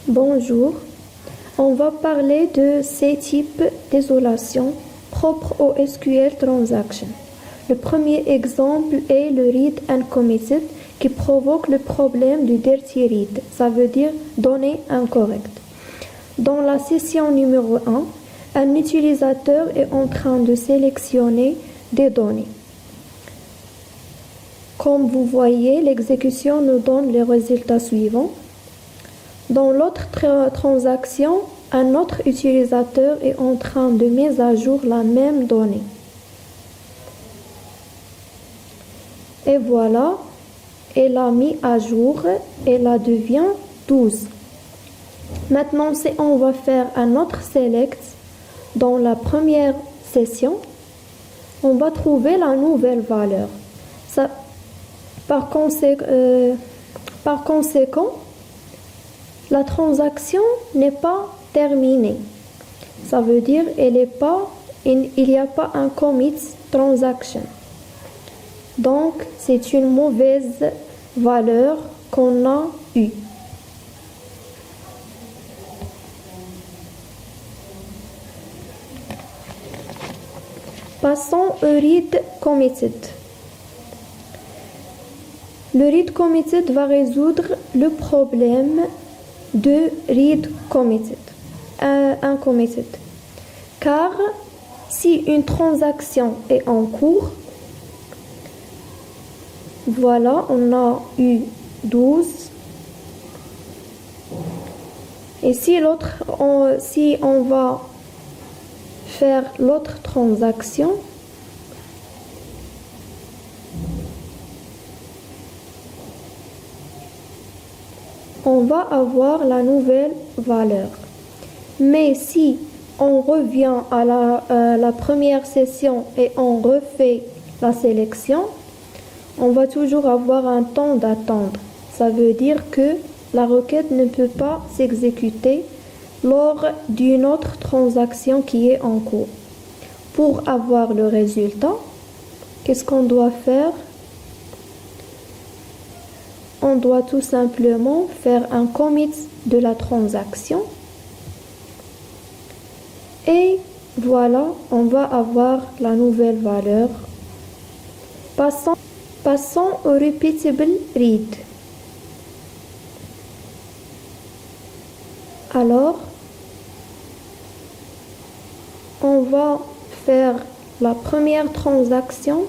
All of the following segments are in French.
Bonjour, on va parler de ces types d'isolation propres au SQL Transaction. Le premier exemple est le read uncommitted qui provoque le problème du dirty read, ça veut dire données incorrectes. Dans la session numéro 1, un utilisateur est en train de sélectionner des données. Comme vous voyez, l'exécution nous donne les résultats suivants. Dans l'autre transaction, un autre utilisateur est en train de mettre à jour la même donnée. Et voilà, elle a mis à jour et la devient 12. Maintenant, si on va faire un autre select dans la première session, on va trouver la nouvelle valeur. Par conséquent, la transaction n'est pas terminée. Ça veut dire il n'y a pas un commit transaction. Donc, c'est une mauvaise valeur qu'on a eue. Passons au read committed. Le read committed va résoudre le problème de read committed, uncommitted. Car si une transaction est en cours, voilà, on a eu 12. Et si on va faire l'autre transaction, on va avoir la nouvelle valeur. Mais si on revient à la première session et on refait la sélection, on va toujours avoir un temps d'attente. Ça veut dire que la requête ne peut pas s'exécuter lors d'une autre transaction qui est en cours. Pour avoir le résultat, qu'est-ce qu'on doit faire? On doit tout simplement faire un commit de la transaction. Et voilà, on va avoir la nouvelle valeur. Passons au repeatable read. Alors, on va faire la première transaction.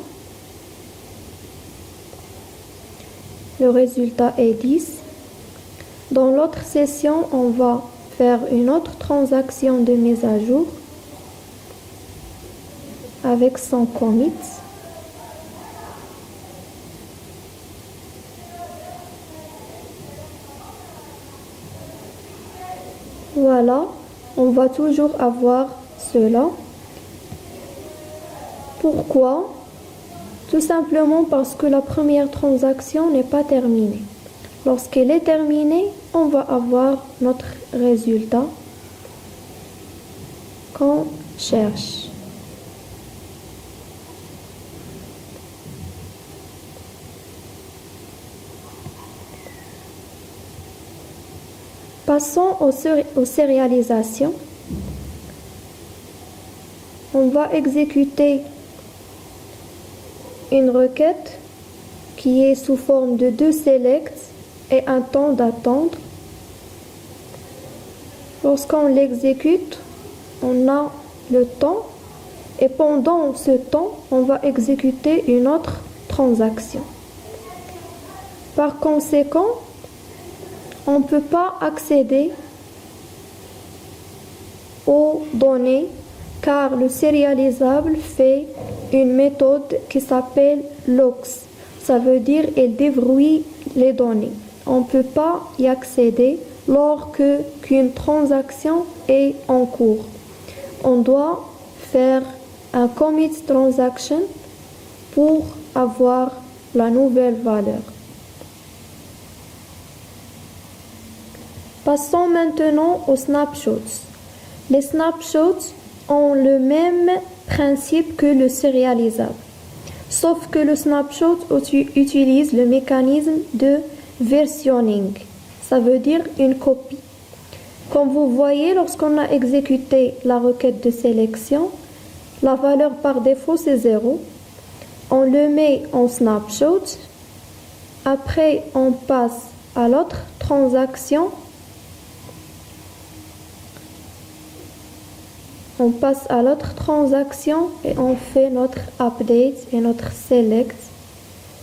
Le résultat est 10. Dans l'autre session, on va faire une autre transaction de mise à jour avec son commit. Voilà, on va toujours avoir cela. Pourquoi? Tout simplement parce que la première transaction n'est pas terminée. Lorsqu'elle est terminée, on va avoir notre résultat qu'on cherche. Passons aux sérialisations. On va exécuter une requête qui est sous forme de 2 selects et un temps d'attente. Lorsqu'on l'exécute, on a le temps et pendant ce temps, on va exécuter une autre transaction. Par conséquent, on ne peut pas accéder aux données car le sérialisable fait une méthode qui s'appelle locks. Ça veut dire qu'il déverrouille les données. On ne peut pas y accéder lorsqu'une transaction est en cours. On doit faire un commit transaction pour avoir la nouvelle valeur. Passons maintenant aux snapshots. Les snapshots ont le même principe que le sérialisable, sauf que le snapshot utilise le mécanisme de versionning, ça veut dire une copie. Comme vous voyez, lorsqu'on a exécuté la requête de sélection, la valeur par défaut c'est 0. On le met en snapshot. Après, on passe à l'autre transaction. On passe à l'autre transaction et on fait notre update et notre select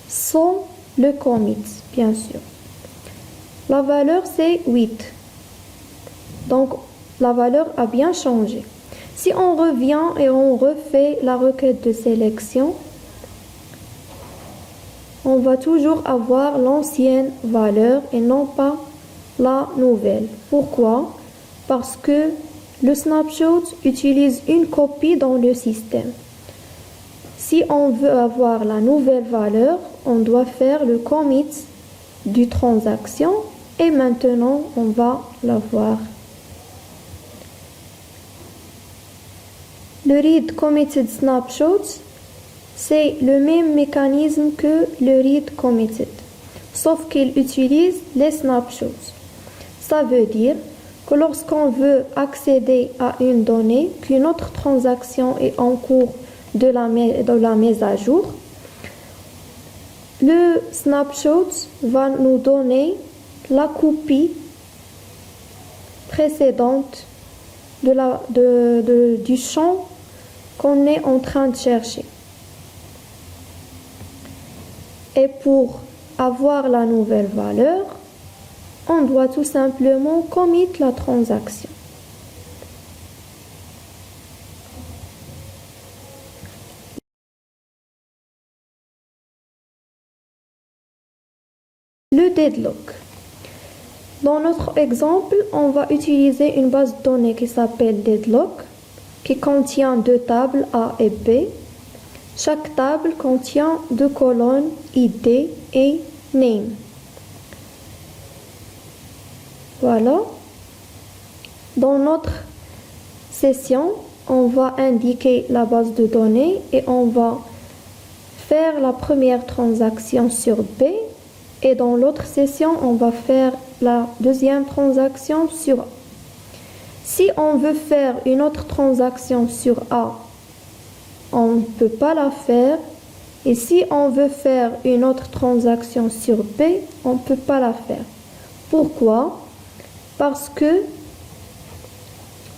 sans le commit, bien sûr. La valeur c'est 8. Donc la valeur a bien changé. Si on revient et on refait la requête de sélection, on va toujours avoir l'ancienne valeur et non pas la nouvelle. Pourquoi? Parce que le snapshot utilise une copie dans le système. Si on veut avoir la nouvelle valeur, on doit faire le commit du transaction et maintenant on va l'avoir. Le read committed snapshot, c'est le même mécanisme que le read committed, sauf qu'il utilise les snapshots. Ça veut dire que lorsqu'on veut accéder à une donnée, qu'une autre transaction est en cours de la mise à jour, le snapshot va nous donner la copie précédente du champ qu'on est en train de chercher. Et pour avoir la nouvelle valeur, on doit tout simplement commit la transaction. Le deadlock. Dans notre exemple, on va utiliser une base de données qui s'appelle deadlock, qui contient deux tables A et B. Chaque table contient deux colonnes ID et name. Voilà. Dans notre session, on va indiquer la base de données et on va faire la première transaction sur B. Et dans l'autre session, on va faire la deuxième transaction sur A. Si on veut faire une autre transaction sur A, on ne peut pas la faire. Et si on veut faire une autre transaction sur B, on ne peut pas la faire. Pourquoi? Parce que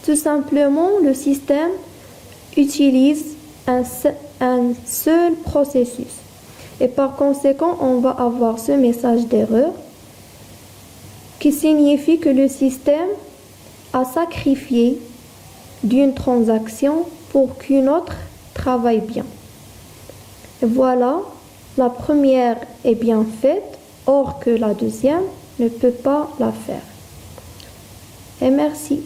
tout simplement, le système utilise un seul processus. Et par conséquent, on va avoir ce message d'erreur qui signifie que le système a sacrifié d'une transaction pour qu'une autre travaille bien. Et voilà, la première est bien faite, or que la deuxième ne peut pas la faire. Et merci.